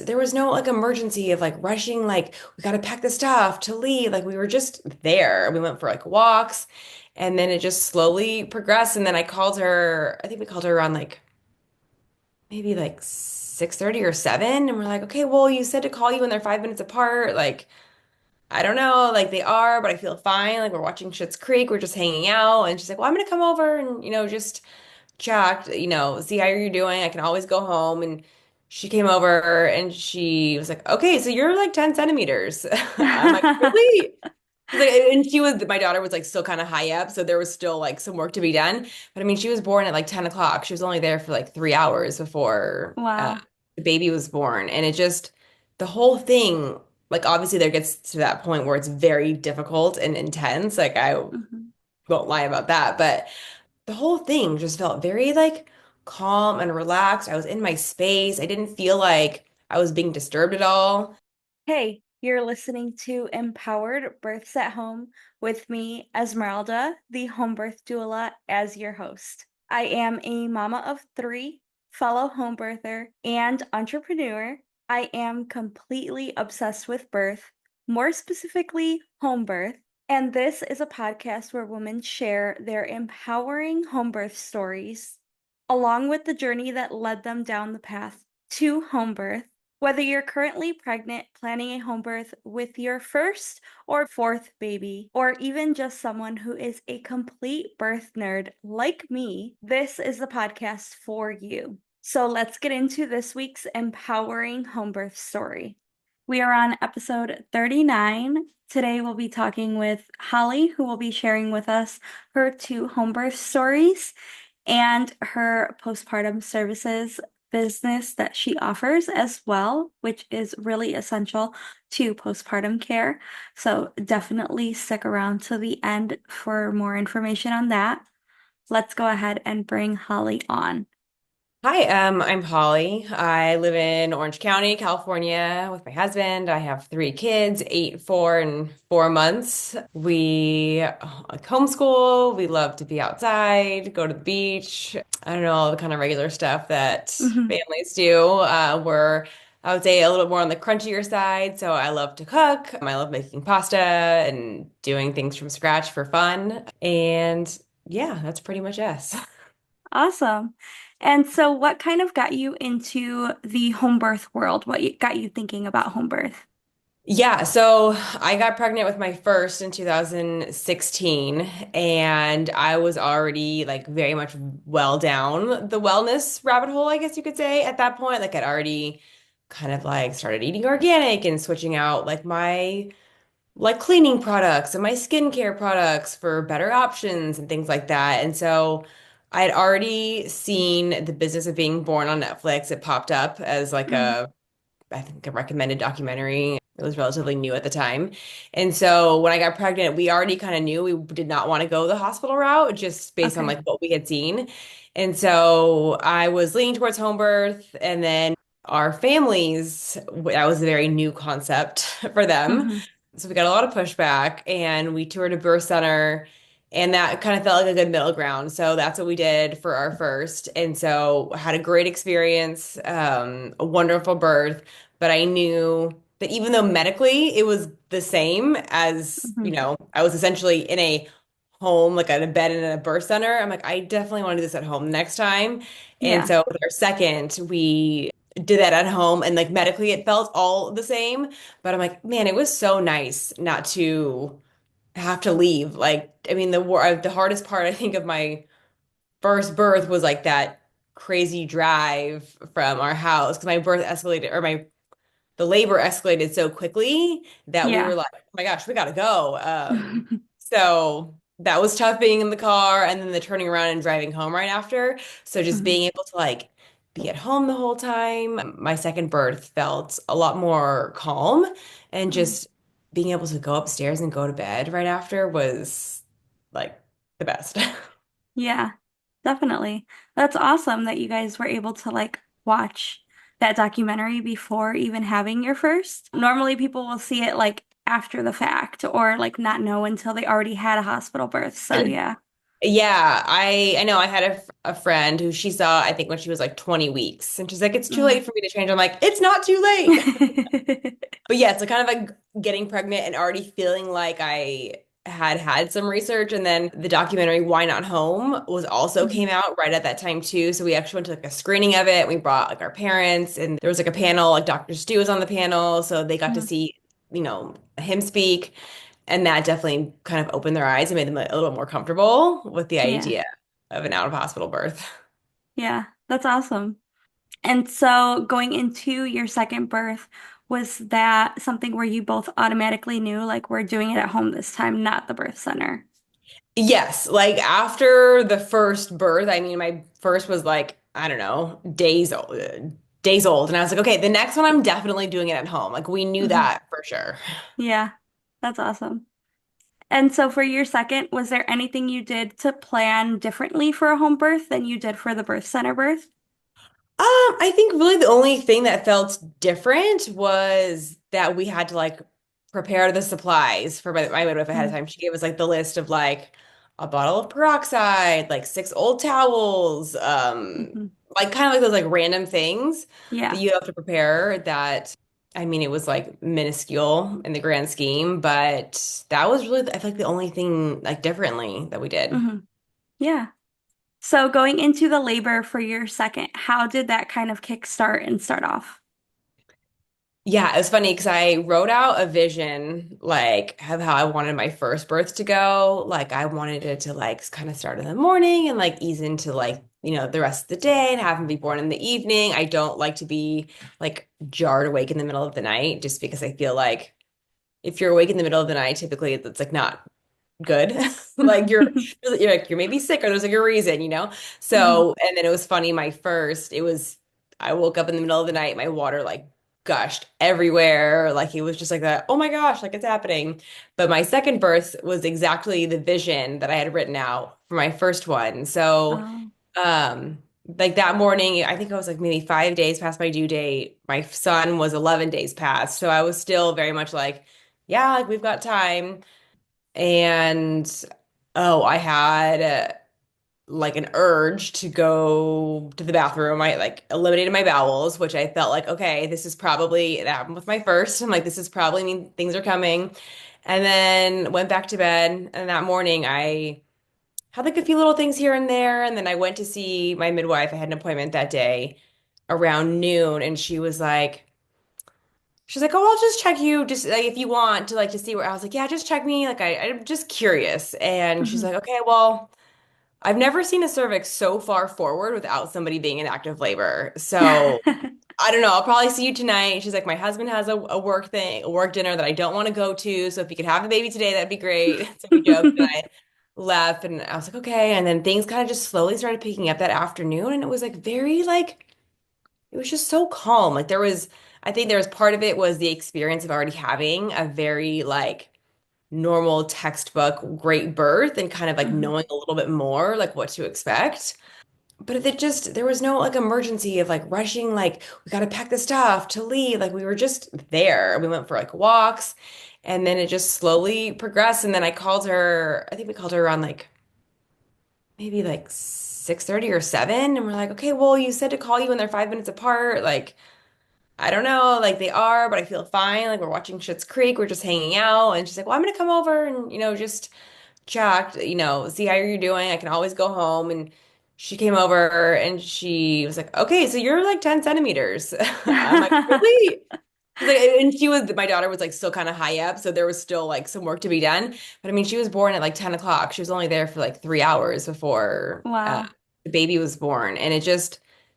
there was no like emergency of like rushing, like we got to pack the stuff to leave. Like we were just there. We went for like walks and then it just slowly progressed. And then I called her, I think we called her around like maybe like 6:30 or 7. And we're like, okay, well, you said to call you when they're 5 minutes apart. Like, I don't know, like they are, but I feel fine. Like we're watching Schitt's Creek, we're just hanging out. And she's like, well, I'm gonna come over and, just chat, see how you're doing. I can always go home. And she came over and she was like, okay, so you're like 10 centimeters. I'm like, really? She's like, and my daughter was like still kind of high up, so there was still like some work to be done. But I mean, she was born at like 10 o'clock. She was only there for like 3 hours before Wow. the baby was born. And the whole thing, like obviously there gets to that point where it's very difficult and intense. Like I Mhm. won't lie about that, but the whole thing just felt very like calm and relaxed. I was in my space. I didn't feel like I was being disturbed at all. Hey, you're listening to Empowered Births at Home with me, Esmeralda, the home birth doula, as your host. I am a mama of three, fellow home birther, and entrepreneur. I am completely obsessed with birth, more specifically, home birth. And this is a podcast where women share their empowering home birth stories, along with the journey that led them down the path to home birth. Whether you're currently pregnant, planning a home birth with your first or fourth baby, or even just someone who is a complete birth nerd like me, this is the podcast for you. So let's get into this week's empowering home birth story. We are on episode 39. Today we'll be talking with Holly, who will be sharing with us her two home birth stories and her postpartum services business that she offers as well, which is really essential to postpartum care. So definitely stick around to the end for more information on that. Let's go ahead and bring Holly on. Hi, I'm Holly. I live in Orange County, California with my husband. I have three kids, 8, 4, and 4 months. We like homeschool. We love to be outside, go to the beach. I don't know, all the kind of regular stuff that Mhm. families do. We're, I would say, a little bit more on the crunchier side. So I love to cook. I love making pasta and doing things from scratch for fun. And yeah, that's pretty much us. Awesome. And so what kind of got you into the home birth world? Got you thinking about home birth? Yeah, so I got pregnant with my first in 2016, and I was already like very much well down the wellness rabbit hole, I guess you could say, at that point. Like I'd already kind of like started eating organic and switching out like my like cleaning products and my skincare products for better options and things like that. And so I had already seen The Business of Being Born on Netflix. It popped up as like Mm, I think a recommended documentary. It was relatively new at the time. And so when I got pregnant, we already kind of knew we did not want to go the hospital route just based on okay. like what we had seen. And so I was leaning towards home birth and then our families, that was a very new concept for them. Hmm. So we got a lot of pushback and we toured a birth center and that kind of felt like a good middle ground. So that's what we did for our first. And so had a great experience, a wonderful birth. But I knew that even though medically it was the same as, Hmm. I was essentially in a home, like in a bed in a birth center. I'm like, I definitely want to do this at home next time. And Yeah. so with our second, we did that at home and like medically it felt all the same. But I'm like, man, it was so nice not to have to leave. Like, I mean, the hardest part I think of my first birth was like that crazy drive from our house because my birth escalated or my the labor escalated so quickly that we were Yeah. like, oh my gosh, we gotta go. So that was tough being in the car and then the turning around and driving home right after. So just Mhm. being able to like be at home the whole time. My second birth felt a lot more calm and Mhm. just being able to go upstairs and go to bed right after was like the best. Yeah, definitely. That's awesome that you guys were able to like watch that documentary before even having your first. Normally people will see it like after the fact or like not know until they already had a hospital birth. So yeah. Yeah, I know I had a friend who she saw, I think when she was like 20 weeks, and she's like, it's too Mm. late for me to change. I'm like, it's not too late. But yeah, so kind of like getting pregnant and already feeling like I had some research. And then the documentary Why Not Home was also came Mhm. out right at that time too. So we actually went to like a screening of it. We brought like our parents, and there was like a panel, like Dr. Stu was on the panel. So they got to Mhm. see, him speak. And that definitely kind of opened their eyes and made them a little more comfortable with the Yeah. idea of an out of hospital birth. Yeah. That's awesome. And so going into your second birth, was that something where you both automatically knew, like, we're doing it at home this time, not the birth center? Yes, like after the first birth, I mean, my first was like, I don't know, days old. And I was like, okay, the next one I'm definitely doing it at home. Like we knew Hmm. that for sure. Yeah. That's awesome. And so for your second, was there anything you did to plan differently for a home birth than you did for the birth center birth? I think really the only thing that felt different was that we had to like prepare the supplies for my midwife ahead of time. She gave us like the list of like a bottle of peroxide, like six old towels, Mm-hmm. like kind of like those like random things that Yeah. you have to prepare that I mean it was like minuscule in the grand scheme, but that was really I feel like the only thing like differently that we did. Hmm. Yeah. So going into the labor for your second, how did that kind of kickstart and start off? Yeah, it was funny because I wrote out a vision like of how I wanted my first birth to go. Like I wanted it to like kind of start in the morning and like ease into like, the rest of the day and have him be born in the evening. I don't like to be like jarred awake in the middle of the night just because I feel like if you're awake in the middle of the night, typically it's like not good. Like you're like you're maybe sick or there's like a reason. Hmm. So and then it was funny, my first, it was I woke up in the middle of the night, my water like gushed everywhere. Like it was just like that, oh my gosh, like it's happening. But my second birth was exactly the vision that I had written out for my first one. So Oh. like that morning, I think I was like maybe 5 days past my due date. My son was 11 days past. So I was still very much like, yeah, like we've got time. And oh, I had like an urge to go to the bathroom. I like eliminated my bowels, which I felt like, okay, this is probably it happened with my first. I'm like, this is probably mean things are coming. And then went back to bed. And that morning I had like a few little things here and there. And then I went to see my midwife. I had an appointment that day around noon, and she's like, oh, I'll just check you just like if you want to like to see where I was like, yeah, just check me. Like I'm just curious. And she's Hmm. like, okay, well, I've never seen a cervix so far forward without somebody being in active labor. So I don't know. I'll probably see you tonight. She's like, my husband has a work thing, a work dinner that I don't want to go to. So if you could have the baby today, that'd be great. So we joked and I left and I was like, okay. And then things kind of just slowly started picking up that afternoon. And it was like very like it was just so calm. Like I think there was part of it was the experience of already having a very like normal textbook great birth and kind of like Hmm. knowing a little bit more like what to expect. But there was no like emergency of like rushing, like we got to pack the stuff to leave. Like we were just there. We went for like walks and then it just slowly progressed. And then I think we called her around like maybe like 6:30 or 7. And we're like, okay, well, you said to call you when they're 5 minutes apart. Like, I don't know, like they are, but I feel fine. Like we're watching Schitt's Creek, we're just hanging out, and she's like, "Well, I'm gonna come over and just chat, see how you're doing. I can always go home." And she came over and she was like, "Okay, so you're like 10 centimeters." I'm like, "Really?" She's like, and my daughter was like still kind of high up, so there was still like some work to be done. But I mean, she was born at like 10 o'clock. She was only there for like 3 hours before Wow. the baby was born. And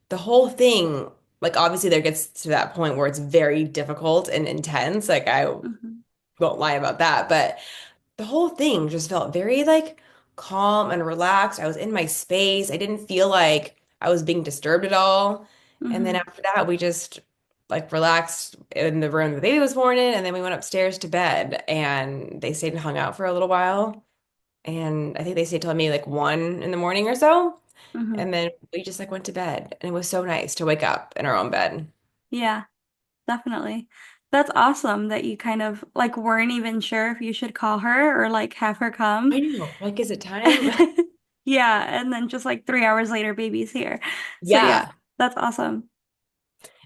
the whole thing, like obviously there gets to that point where it's very difficult and intense. Like I Hmm. won't lie about that, but the whole thing just felt very like calm and relaxed. I was in my space. I didn't feel like I was being disturbed at all. And then Hmm. after that, we just like relaxed in the room the baby was born in, and then we went upstairs to bed and they stayed and hung out for a little while. And I think they stayed till maybe like 1 in the morning or so. Hmm. And then we just like went to bed. And it was so nice to wake up in our own bed. Yeah, definitely. That's awesome that you kind of like weren't even sure if you should call her or like have her come. I know. Like, is it time? Yeah, and then just like 3 hours later, baby's here. So yeah, Yeah. that's awesome.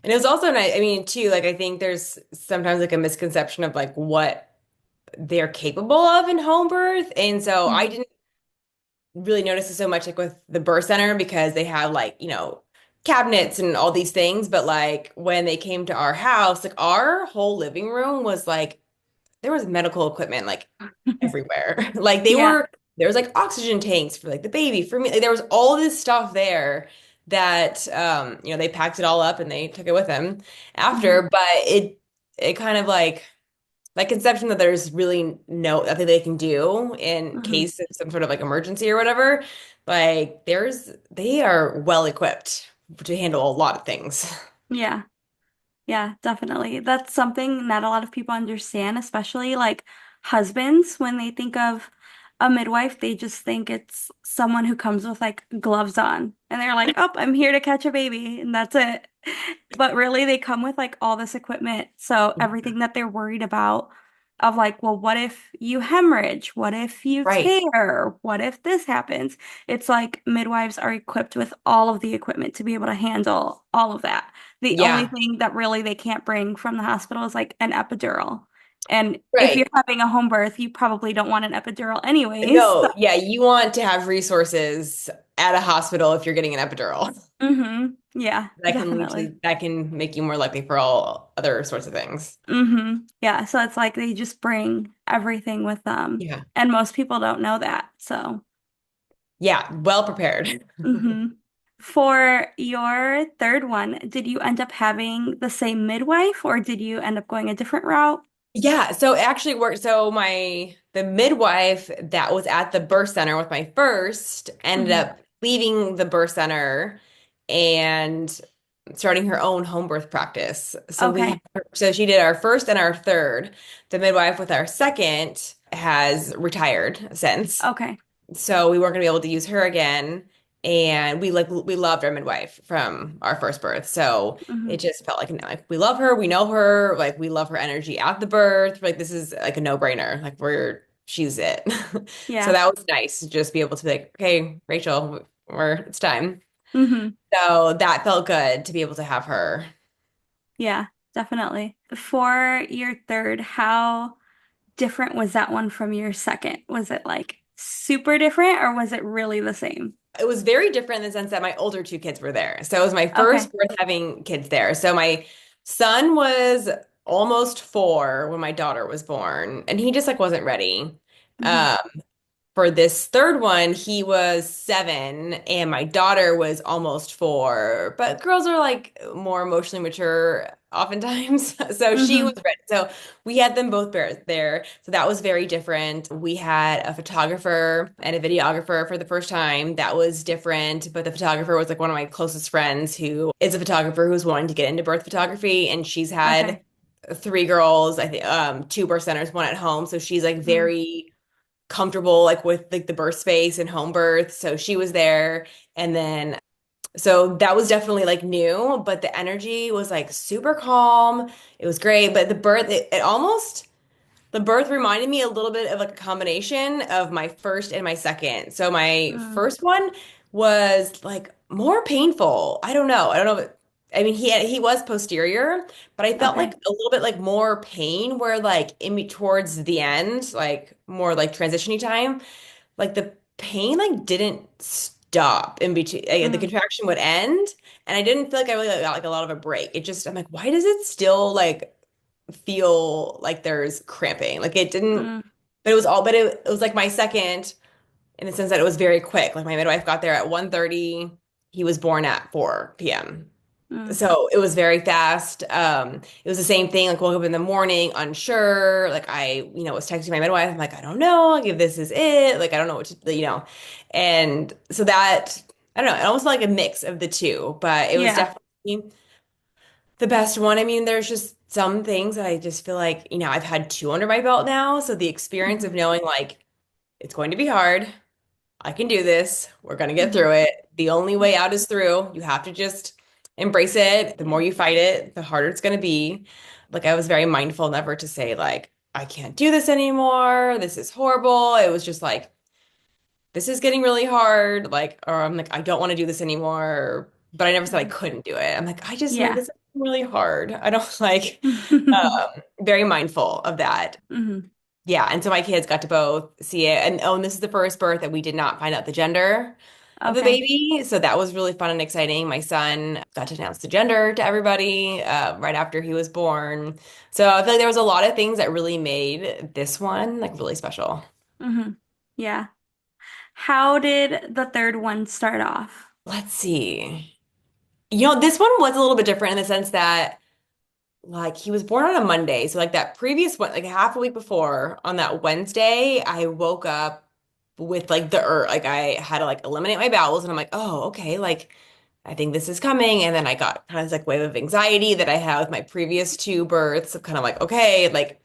And it was also nice. I mean, too, like I think there's sometimes like a misconception of like what they're capable of in home birth. And so I Mhm. didn't really notice it so much like with the birth center because they have like, cabinets and all these things. But like when they came to our house, like our whole living room was like there was medical equipment like everywhere. Like Yeah. there was like oxygen tanks for like the baby, for me. Like, there was all this stuff there that they packed it all up and they took it with them Hmm. after, but it kind of like that conception that there's really nothing they can do in Hmm. case of some sort of like emergency or whatever. Like they are well equipped to handle a lot of things. Yeah. Yeah, definitely. That's something not a lot of people understand, especially like husbands. When they think of a midwife, they just think it's someone who comes with like gloves on and they're like, oh, I'm here to catch a baby, and that's it. But really, they come with like all this equipment. So everything that they're worried about of like, well, what if you hemorrhage? What if you Right. tear? What if this happens? It's like midwives are equipped with all of the equipment to be able to handle all of that. The only Yeah. thing that really they can't bring from the hospital is like an epidural. And if you're Right. having a home birth, you probably don't want an epidural anyways. So, No, yeah, you want to have resources at a hospital if you're getting an epidural. yeah, definitely. That can make you more likely for all other sorts of things. Yeah, so it's like they just bring everything with them. Yeah. And most people don't know that. So, Yeah, well prepared. hmm For your third one, did you end up having the same midwife or did you end up going a different route? Yeah, so it actually worked. So the midwife that was at the birth center with my first ended Hmm. up leaving the birth center and starting her own home birth practice. Okay. So she did our first and our third. The midwife with our second has retired since. Okay. So we weren't gonna be able to use her again. And we loved our midwife from our first birth. So Hmm. it just felt like we love her, we know her, like we love her energy at the birth. Like this is like a no-brainer. Like she's it. So Yeah. that was nice to just be able to be like, okay, Rachel, it's time. Hmm. So that felt good to be able to have her. Yeah, definitely. For your third, how different was that one from your second? Was it like super different or was it really the same? It was very different in the sense that my older two kids were there. So it was my Okay. first birth having kids there. So my son was almost 4 when my daughter was born, and he just like wasn't ready. Hmm. Um, for this third one, he was 7 and my daughter was almost 4. But girls are like more emotionally mature oftentimes. So she was Hmm. ready. So we had them both there. So that was very different. We had a photographer and a videographer for the first time. That was different. But the photographer was like one of my closest friends who is a photographer who's wanting to get into birth photography. And she's had Okay. 3 girls, I think, 2 birth centers, one at home. So she's like Mm, very comfortable like with like the birth space and home birth. So she was there. And then so that was definitely like new, but the energy was like super calm. It was great. But the birth reminded me a little bit of like a combination of my first and my second. So my mm, first one was like more painful. I don't know. I don't know if I mean he was posterior, but I felt like okay. a little bit like more pain where like towards the end, like more like transition time, like the pain like didn't stop in between. The Mm, contraction would end, and I didn't feel like I really got like a lot of a break. I'm like, why does it still like feel like there's cramping? Like it didn't, mm, but it was like my second in the sense that it was very quick. Like my midwife got there at 1:30. He was born at 4 p.m. mm, So it was very fast. It was the same thing. Like woke up in the morning, unsure. Like was texting my midwife. I'm like, I don't know. Like if this is it. Like I don't know what to. And so that I don't know. It almost felt like a mix of the two, but it was yeah. definitely the best one. I mean, there's just some things that I just feel like I've had 2 under my belt now. So the experience of Hmm. knowing like it's going to be hard. I can do this. We're going to get Hmm. through it. The only way out is through. You have to just embrace it. The more you fight it, the harder it's going to be. Like I was very mindful never to say like, I can't do this anymore. This is horrible. It was just like this is getting really hard. Like, or I'm like, I don't want to do this anymore. But I never said I Mhm. couldn't do it. I'm like, I just like Yeah. this is really hard. I don't like very mindful of that. Mhm. Yeah, and so my kids got to both see it. And oh, and this is the first birth that we did not find out the gender of the Okay. baby. So that was really fun and exciting. My son got to announce the gender to everybody right after he was born. So I feel like there was a lot of things that really made this one like really special. Mhm. Yeah. How did the third one start off? Let's see. This one was a little bit different in the sense that like he was born on a Monday. So like that previous one, like half a week before on that Wednesday, I woke up with like like I had to like eliminate my bowels and I'm like, oh, okay, like I think this is coming. And then I got kind of this like wave of anxiety that I had with my previous two births of kind of like, okay, like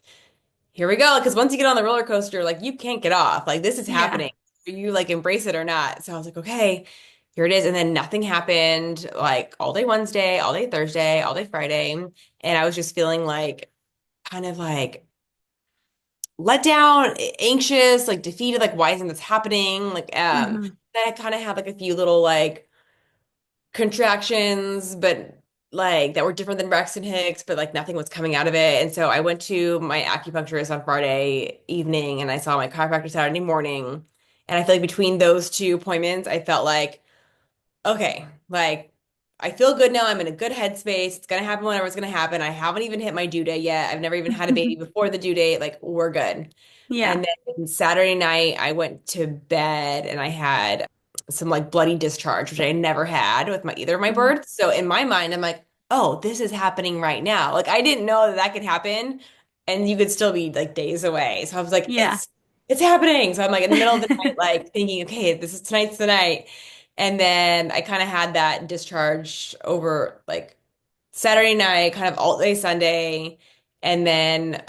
here we go. Because once you get on the roller coaster, like you can't get off. Like this is Yeah. happening. You like embrace it or not. So I was like, okay, here it is. And then nothing happened like all day Wednesday, all day Thursday, all day Friday. And I was just feeling like kind of like let down, anxious, like defeated, like why isn't this happening? Like Mhm. then I kind of had like a few little like contractions, but like that were different than Rex and Hicks, but like nothing was coming out of it. And so I went to my acupuncturist on Friday evening and I saw my chiropractor Saturday morning. And I feel like between those two appointments, I felt like, okay, like I feel good now. I'm in a good headspace. It's gonna happen whenever it's gonna happen. I haven't even hit my due date yet. I've never even had a baby before the due date. Like we're good. Yeah. And then Saturday night, I went to bed and I had some like bloody discharge, which I never had with my either of my Mhm. births. So in my mind, I'm like, oh, this is happening right now. Like I didn't know that that could happen, and you could still be like days away. So I was like, Yeah. it's happening. So I'm like in the middle of the night, like thinking, okay, this is tonight's the night. And then I kind of had that discharge over like Saturday night, kind of all day Sunday. And then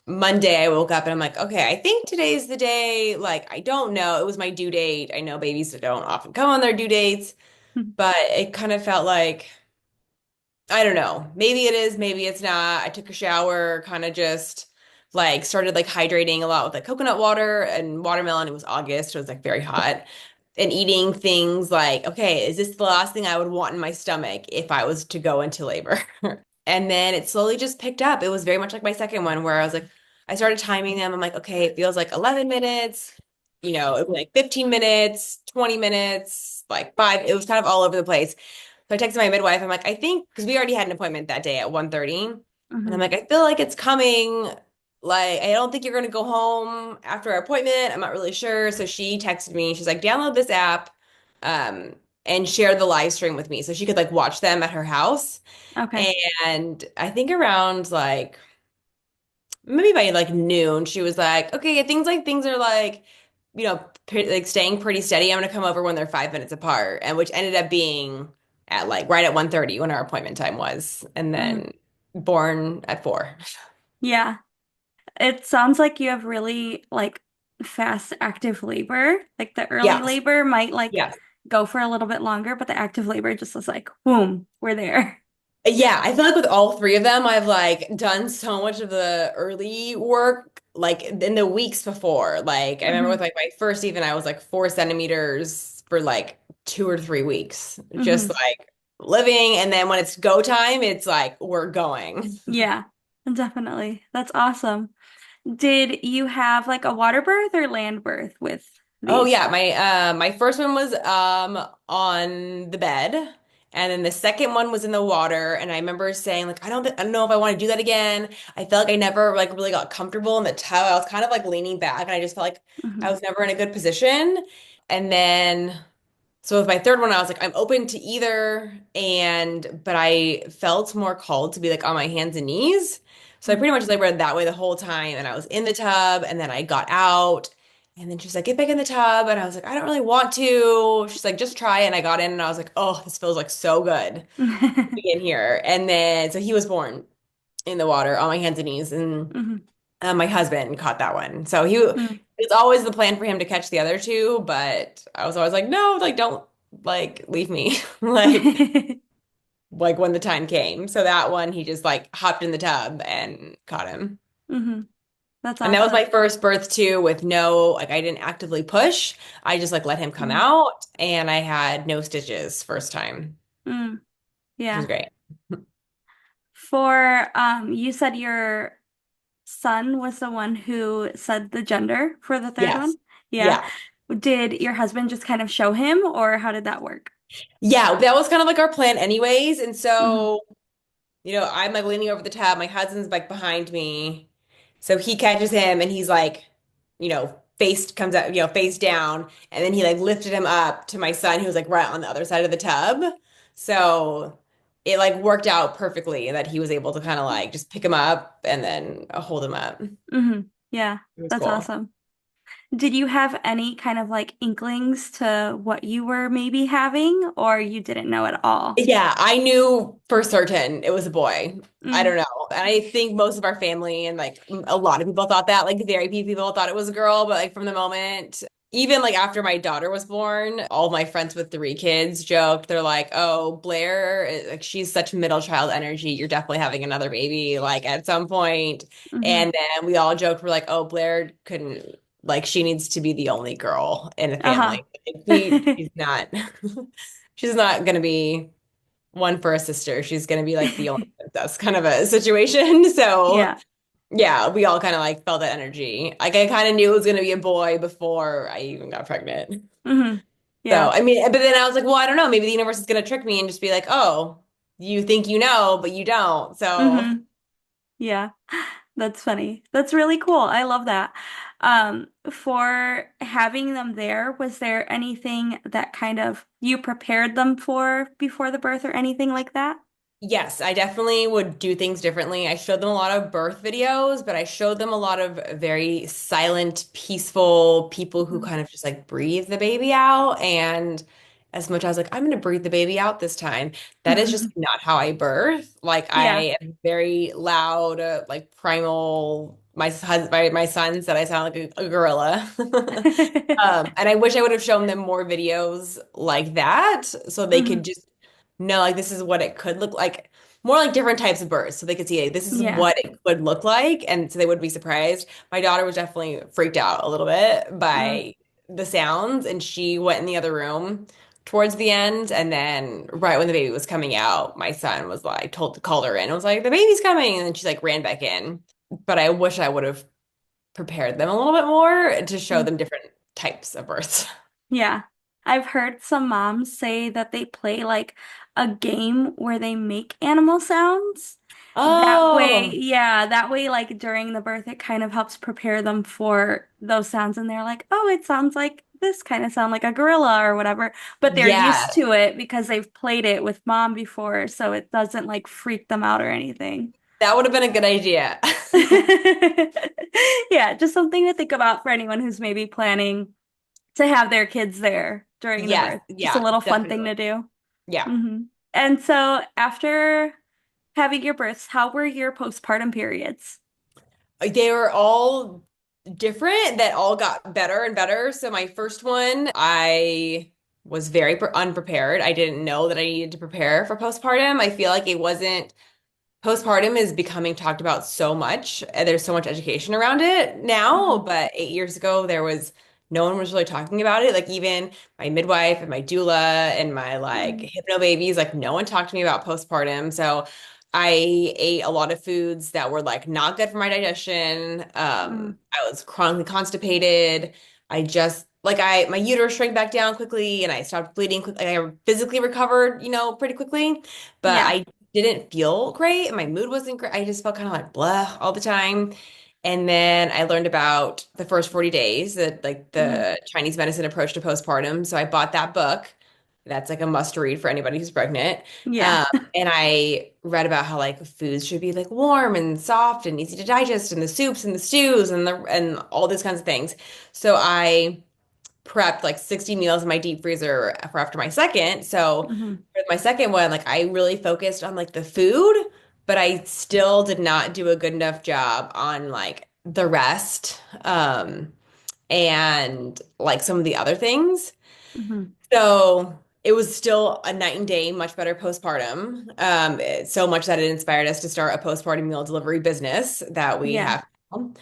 Monday I woke up and I'm like, okay, I think today's the day. Like, I don't know. It was my due date. I know babies don't often come on their due dates, but it kind of felt like, I don't know. Maybe it is, maybe it's not. I took a shower, kind of just like started like hydrating a lot with like coconut water and watermelon. It was August, so it was like very hot. And eating things like, okay, is this the last thing I would want in my stomach if I was to go into labor? And then it slowly just picked up. It was very much like my second one where I was like, I started timing them. I'm like, okay, it feels like 11 minutes, it was like 15 minutes, 20 minutes, like five. It was kind of all over the place. So I texted my midwife. I'm like, I think, because we already had an appointment that day at 1:30. And I'm Mhm. like, I feel like it's coming. Like, I don't think you're going to go home after our appointment. I'm not really sure. So she texted me. She's like, download this app and share the live stream with me. So she could like watch them at her house. Okay. And I think around like maybe by like noon, she was like, okay, things are like, like staying pretty steady. I'm gonna come over when they're 5 minutes apart. And which ended up being at like right at 1:30 when our appointment time was, and Mhm. then born at 4. Yeah. It sounds like you have really like fast active labor. Like the early Yes. labor might like Yes. go for a little bit longer, but the active labor just is like, boom, we're there. Yeah, I feel like with all three of them, I've like done so much of the early work like in the weeks before. Like I remember with Hmm. like my first even I was like 4 centimeters for like 2 or 3 weeks. Just Hmm. like living and then when it's go time, it's like we're going. Yeah, definitely. That's awesome. Did you have like a water birth or land birth with Oh these? yeah, my first one was on the bed, and then the second one was in the water. And I remember saying like I don't know if I want to do that again. I felt like I never like really got comfortable in the tub. I was kind of like leaning back, and I just felt like I Hmm. was never in a good position. And then so with my third one, I was like, I'm open to either, but I felt more called to be like on my hands and knees. So I Hmm. pretty much labored that way the whole time. And I was in the tub and then I got out. And then she's like, get back in the tub. And I was like, I don't really want to. She's like, just try it. And I got in and I was like, oh, this feels like so good to be in here. And then so he was born in the water on my hands and knees. And Hmm. my husband caught that one. So Hmm. it's always the plan for him to catch the other two, but I was always like, no, like don't like leave me. Like when the time came. So that one he just like hopped in the tub and caught him. Hmm. That's And that was awesome. my first birth too, with no, like I didn't actively push. I just like let him come Mm, out and I had no stitches first time, mm, which was yeah. great. For you said your son was the one who said the gender for the third Yes. one? Yeah. Yeah. Did your husband just kind of show him, or how did that work? Yeah, that was kind of like our plan anyways. And Hmm. so, I'm like leaning over the tub. My husband's like behind me. So he catches him and he's like, face comes up, face down. And then he like lifted him up to my son who was like right on the other side of the tub. So it like worked out perfectly that he was able to kind of like just pick him up and then hold him up. Hmm. Yeah, It was that's cool. awesome. Did you have any kind of like inklings to what you were maybe having, or you didn't know at all? Yeah, I knew for certain it was a boy. I Mm, don't know. And I think most of our family and like a lot of people thought that, like very few people thought it was a girl, but like from the moment, even like after my daughter was born, all my friends with 3 kids joked, they're like, "Oh, Blair, like she's such middle child energy. You're definitely having another baby like at some point." hmm. And then we all joked, we're like, "Oh, Blair couldn't like she needs to be the only girl in the Uh-huh. family. Like, she's not she's not gonna be one for a sister. She's gonna be like the only princess kind of a situation." So Yeah. yeah, we all kind of like felt that energy. Like I kind of knew it was gonna be a boy before I even got pregnant. Hmm. So Yeah. I mean, but then I was like, well, I don't know. Maybe the universe is gonna trick me and just be like, oh, you think you know, but you don't. So Hmm. Yeah. That's funny. That's really cool. I love that. For having them there, was there anything that kind of you prepared them for before the birth or anything like that? yes, I definitely would do things differently. I showed them a lot of birth videos, but I showed them a lot of very silent, peaceful people who Mhm. kind of just like breathe the baby out. And as much as like, I'm going to breathe the baby out this time, that is just not how I birth. Like, Yeah. I am very loud, like primal. My son said I sound like a gorilla. And I wish I would have shown them more videos like that so they could Hmm. just know like this is what it could look like, more like different types of birds so they could see hey, this is Yeah. what it could look like and so they would be surprised. My daughter was definitely freaked out a little bit Mm. by the sounds and she went in the other room towards the end and then right when the baby was coming out my son was like called her in and was like the baby's coming and then she like ran back in, but I wish I would have prepared them a little bit more to show Mm. them different types of births. Yeah. I've heard some moms say that they play like a game where they make animal sounds. That way, Oh, yeah, that way, like during the birth, it kind of helps prepare them for those sounds. And they're like, oh, it sounds like this kind of sound like a gorilla or whatever. But they're used yeah, to it because they've played it with mom before. So it doesn't like freak them out or anything. that would have been a good idea. Yeah, just something to think about for anyone who's maybe planning to have their kids there during the Yes, birth. Just a yeah, little fun thing definitely. to do. Yeah. Hmm. And so after having your births, how were your postpartum periods? They were all different that all got better and better. So my first one, I was very unprepared. I didn't know that I needed to prepare for postpartum. I feel like it wasn't postpartum is becoming talked about so much. And there's so much education around it now, Hmm. but 8 years ago, there was no one was really talking about it. Like even my midwife and my doula and my like Hmm. hypno babies, like no one talked to me about postpartum. So I ate a lot of foods that were like not good for my digestion. Hmm. I was chronically constipated. I just like my uterus shrank back down quickly and I stopped bleeding quickly. I physically recovered, pretty quickly, but Yeah. I didn't feel great. My mood wasn't great. I just felt kind of like blah all the time. And then I learned about the first 40 days, that like Hmm. the Chinese medicine approach to postpartum. So I bought that book. That's like a must read for anybody who's pregnant. Yeah. Um, and I read about how like foods should be like warm and soft and easy to digest, and the soups and the stews and all these kinds of things. So I prepped like 60 meals in my deep freezer for after my second. So Hmm. for my second one, like I really focused on like the food, but I still did not do a good enough job on like the rest, and like some of the other things. Hmm. So it was still a night and day, much better postpartum. So much that it inspired us to start a postpartum meal delivery business that we Yeah. have now.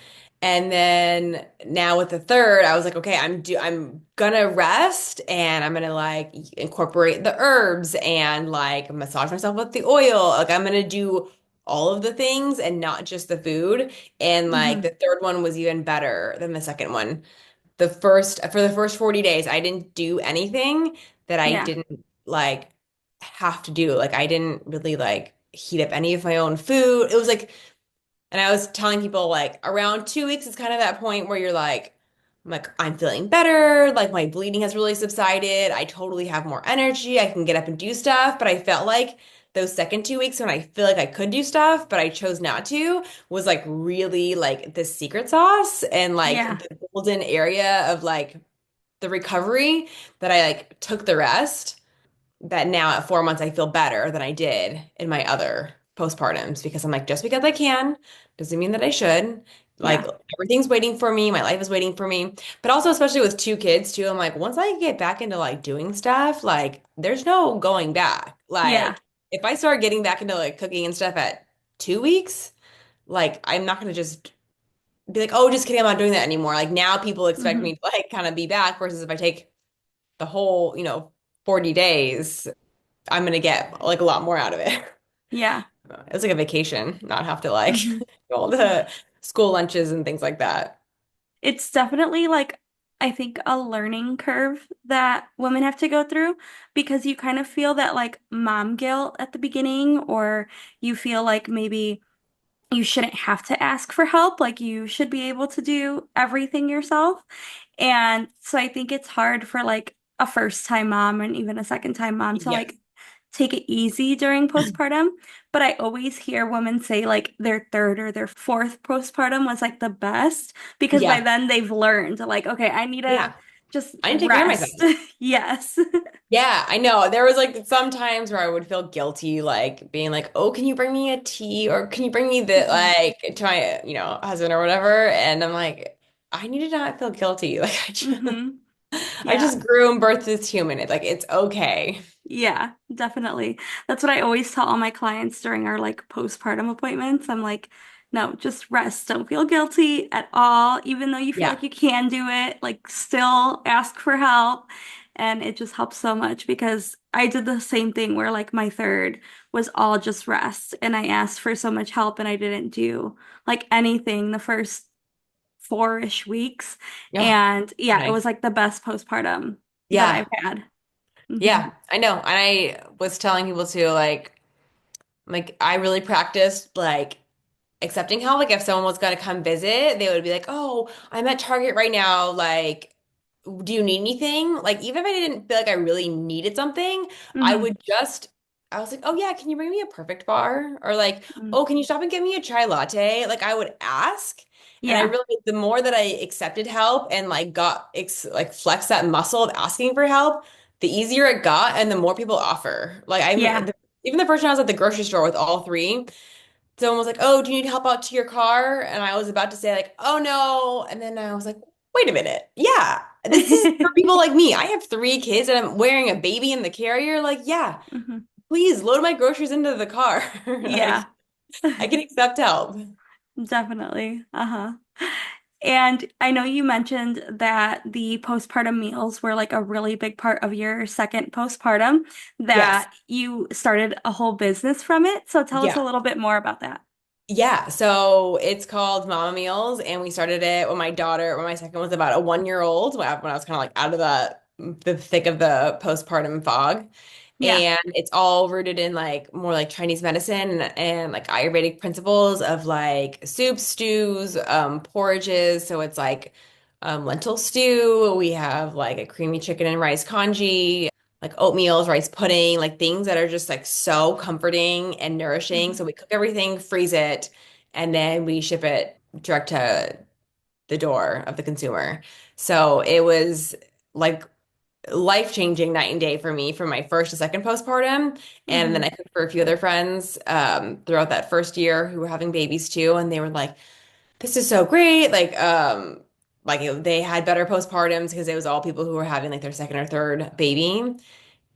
And then now with the third, I was like, okay, I'm gonna rest and I'm gonna like incorporate the herbs and like massage myself with the oil. Like I'm gonna do all of the things and not just the food. And like Hmm. the third one was even better than the second one. For the first 40 days, I didn't do anything that I Yeah. didn't like have to do. Like I didn't really like heat up any of my own food. It was like, and I was telling people like around 2 weeks is kind of that point where you're like, I'm feeling better. Like my bleeding has really subsided. I totally have more energy. I can get up and do stuff. But I felt like those second 2 weeks when I feel like I could do stuff, but I chose not to, was like really like the secret sauce and like Yeah. the golden area of like the recovery that I like took the rest that now at 4 months I feel better than I did in my other postpartums because I'm like, just because I can doesn't mean that I should. Like Yeah. everything's waiting for me, my life is waiting for me. But also, especially with two kids too, I'm like, once I get back into like doing stuff, like there's no going back. Yeah. Like if I start getting back into like cooking and stuff at 2 weeks, like I'm not gonna just be like, oh, just kidding, I'm not doing that anymore. Like now people expect Hmm. me to like kind of be back versus if I take the whole, 40 days. I'm gonna get like a lot more out of it. Yeah. It was like a vacation, not have to like Hmm. do all the school lunches and things like that. It's definitely like, I think, a learning curve that women have to go through because you kind of feel that like mom guilt at the beginning, or you feel like maybe you shouldn't have to ask for help. Like you should be able to do everything yourself. And so I think it's hard for like a first time mom and even a second time mom to Yes. like take it easy during postpartum. But I always hear women say like their third or their fourth postpartum was like the best because by Yeah. then they've learned like, okay, I need to Yeah. just I need to take care of myself. rest. Yes. Yeah, I know. There was like some times where I would feel guilty, like being like, "Oh, can you bring me a tea or can you bring me the Hmm. like to my, husband or whatever?" And I'm like, I need to not feel guilty. Like Hmm. I Yeah. just grew and birthed this human. It's like it's okay. Yeah, definitely. That's what I always tell all my clients during our like postpartum appointments. I'm like, no, just rest. Don't feel guilty at all. Even though you feel Yeah. like you can do it, like still ask for help. And it just helps so much because I did the same thing where like my third was all just rest. And I asked for so much help and I didn't do like anything the first 4-ish weeks. Oh, And yeah, it nice. was like the best postpartum that I've Yeah. had. Hmm. Yeah, I know. And I was telling people too, like I really practiced like accepting help. Like if someone was gonna come visit, they would be like, "Oh, I'm at Target right now. Like, do you need anything?" Like even if I didn't feel like I really needed something, I Hmm. would just I was like, "Oh yeah, can you bring me a perfect bar?" Or like, Hmm. "Oh, can you stop and get me a chai latte?" Like I would ask. And I Yeah. really, the more that I accepted help and like got ex like flex that muscle of asking for help, the easier it got and the more people offer. Like Yeah. even the first time I was at the grocery store with all three, someone was like, "Oh, do you need help out to your car?" And I was about to say like, "Oh no." And then I was like, "Wait a minute. Yeah, this is for people like me. I have three kids and I'm wearing a baby in the carrier. Like, yeah, Hmm. please load my groceries into the car. Like, Yeah. I can accept help." Definitely. Uh-huh. And I know you mentioned that the postpartum meals were like a really big part of your second postpartum, Yes. that you started a whole business from it. So tell us a Yeah. little bit more about that. Yeah, so it's called Mama Meals, and we started it when my second was about a 1 year old, when I was kind of like out of the thick of the postpartum fog. Yeah. And it's all rooted in like more like Chinese medicine and like Ayurvedic principles of like soups, stews, porridges. So it's like lentil stew. We have like a creamy chicken and rice congee, like oatmeals, rice pudding, like things that are just like so comforting and nourishing. Hmm. So we cook everything, freeze it, and then we ship it direct to the door of the consumer. So it was like life-changing night and day for me from my first to second postpartum. And then Hmm. I cooked for a few other friends throughout that first year who were having babies too. And they were like, this is so great. They had better postpartums because it was all people who were having like their second or third baby.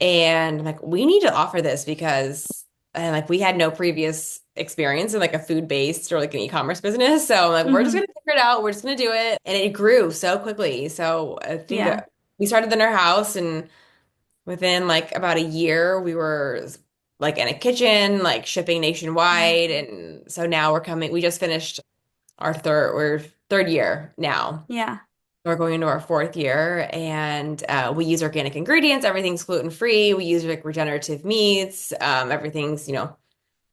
And I'm like, we need to offer this because And like we had no previous experience in like a food-based or like an e-commerce business. So I'm like, we're just Hmm. gonna figure it out. We're just gonna do it. And it grew so quickly. So I think Yeah. we started in our house and within like about a year, we were like in a kitchen, like shipping Mhm. nationwide. And so now we just finished we're third year now. Yeah. We're going into our fourth year and we use organic ingredients. Everything's gluten free. We use like regenerative meats. Everything's,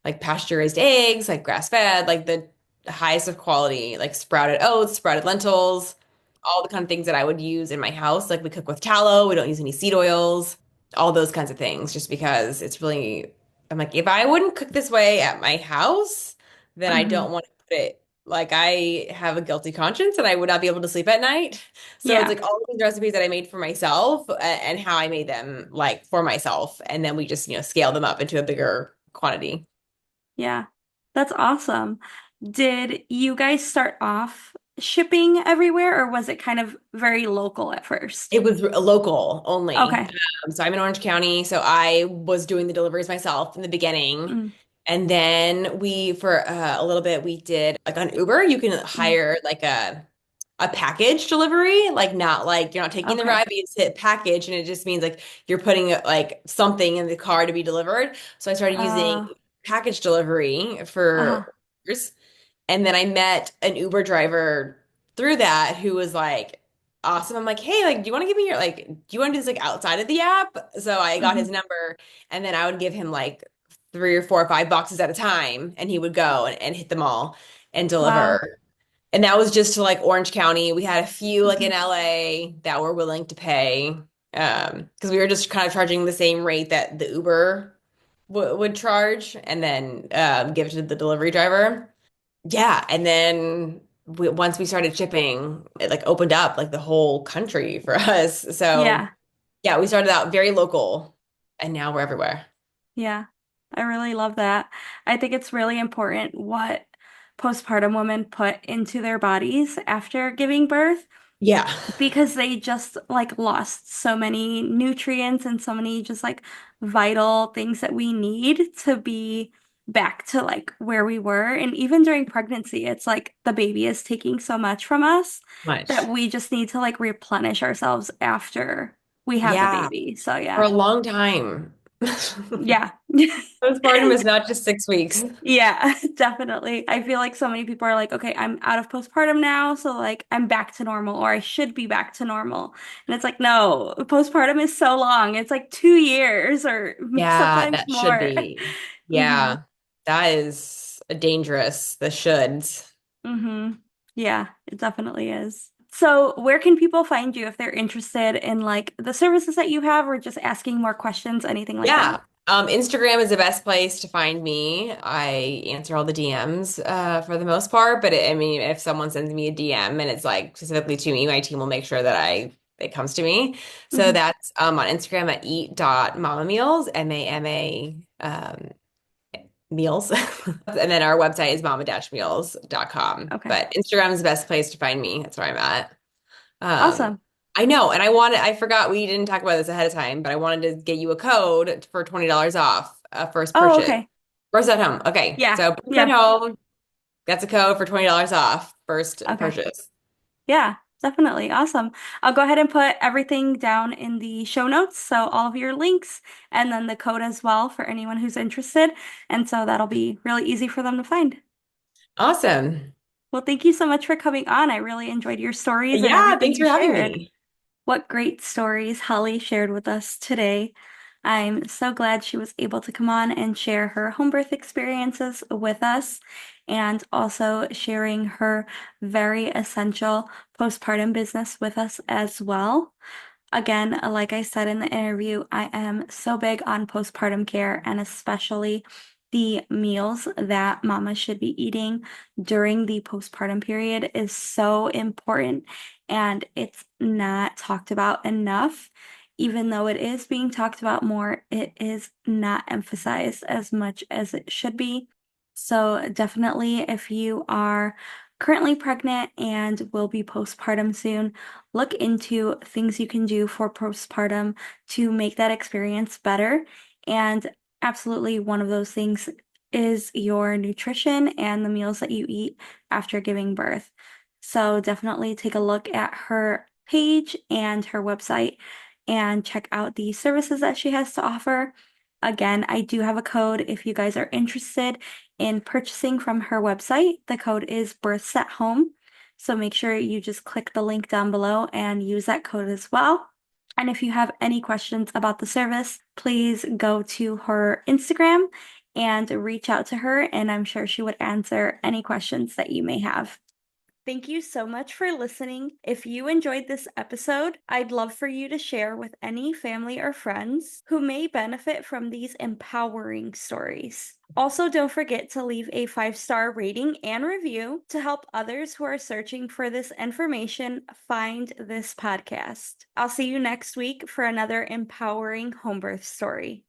like pasture raised eggs, like grass fed, like the highest of quality, like sprouted oats, sprouted lentils, all the kind of things that I would use in my house. Like we cook with tallow, we don't use any seed oils, all those kinds of things, just because it's really, I'm like, if I wouldn't cook this way at my house, then I Hmm. don't want to put it. Like I have a guilty conscience and I would not be able to sleep at night. So it's Yeah. like all these recipes that I made for myself and how I made them like for myself. And then we just, scale them up into a bigger quantity. Yeah. That's awesome. Did you guys start off shipping everywhere, or was it kind of very local at first? It was local only. Okay. So I'm in Orange County, so I was doing the deliveries myself in the beginning. Mm, And then for a little bit, we did like on Uber, you can mm, hire like a package delivery, like not like you're not taking the okay. ride, but you just hit package, and it just means like you're putting like something in the car to be delivered. So I started using Uh, package delivery for uh-huh. orders. And then I met an Uber driver through that who was like awesome. I'm like, hey, like, do you want to give me do you want to do this like outside of the app? So I got his Hmm. number and then I would give him like 3 or 4 or 5 boxes at a time and he would go and hit them all and Wow. deliver. And that was just to like Orange County. We had a few like Hmm. in LA that were willing to pay. Because we were just kind of charging the same rate that the Uber w would charge and then give it to the delivery driver. Yeah, and then once we started shipping, it like opened up like the whole country for us. So Yeah. yeah, we started out very local, and now we're everywhere. Yeah. I really love that. I think it's really important what postpartum women put into their bodies after giving birth, Yeah, because they just like lost so many nutrients and so many just like vital things that we need to be back to like where we were. And even during pregnancy, it's like the baby is taking so much from us that much. we just need to like replenish ourselves after we have the Yeah, baby. So for yeah. a long time. Yeah. Postpartum is not just 6 weeks. Yeah, definitely. I feel like so many people are like, okay, I'm out of postpartum now, so like I'm back to normal, or I should be back to normal. And it's like, no, postpartum is so long. It's like 2 years or Yeah, sometimes that should more. be. Hmm. Yeah, that is a dangerous, the shoulds. Hmm. Yeah, it definitely is. So, where can people find you if they're interested in like the services that you have, or just asking more questions, anything like that? Yeah. Instagram is the best place to find me. I answer all the DMs for the most part, but I mean, if someone sends me a DM and it's like specifically to me, my team will make sure that I it comes to me. So Hmm. that's on Instagram at eat.mamameals, MAMA meals. And then our website is mama-meals.com. Okay. But Instagram is the best place to find me. That's where I'm at. Um, Awesome. I know, and I forgot we didn't talk about this ahead of time, but I wanted to get you a code for $20 off a first Oh, purchase. okay. First at home. Okay. Yeah. So bring at Yep. home. That's a code for $20 off first Okay. purchase. Yeah, definitely. Awesome. I'll go ahead and put everything down in the show notes. So all of your links and then the code as well for anyone who's interested. And so that'll be really easy for them to find. Awesome. Well, thank you so much for coming on. I really enjoyed your stories and Yeah, everything thanks you for having shared. me. What great stories Holly shared with us today. I'm so glad she was able to come on and share her home birth experiences with us and also sharing her very essential postpartum business with us as well. Again, like I said in the interview, I am so big on postpartum care and especially the meals that mama should be eating during the postpartum period is so important and it's not talked about enough. Even though it is being talked about more, it is not emphasized as much as it should be. So definitely if you are currently pregnant and will be postpartum soon, look into things you can do for postpartum to make that experience better. And Absolutely, one of those things is your nutrition and the meals that you eat after giving birth. So definitely take a look at her page and her website and check out the services that she has to offer. Again, I do have a code if you guys are interested in purchasing from her website. The code is births at home. So make sure you just click the link down below and use that code as well. And if you have any questions about the service, please go to her Instagram and reach out to her, and I'm sure she would answer any questions that you may have. Thank you so much for listening. If you enjoyed this episode, I'd love for you to share with any family or friends who may benefit from these empowering stories. Also, don't forget to leave a 5-star rating and review to help others who are searching for this information find this podcast. I'll see you next week for another empowering home birth story.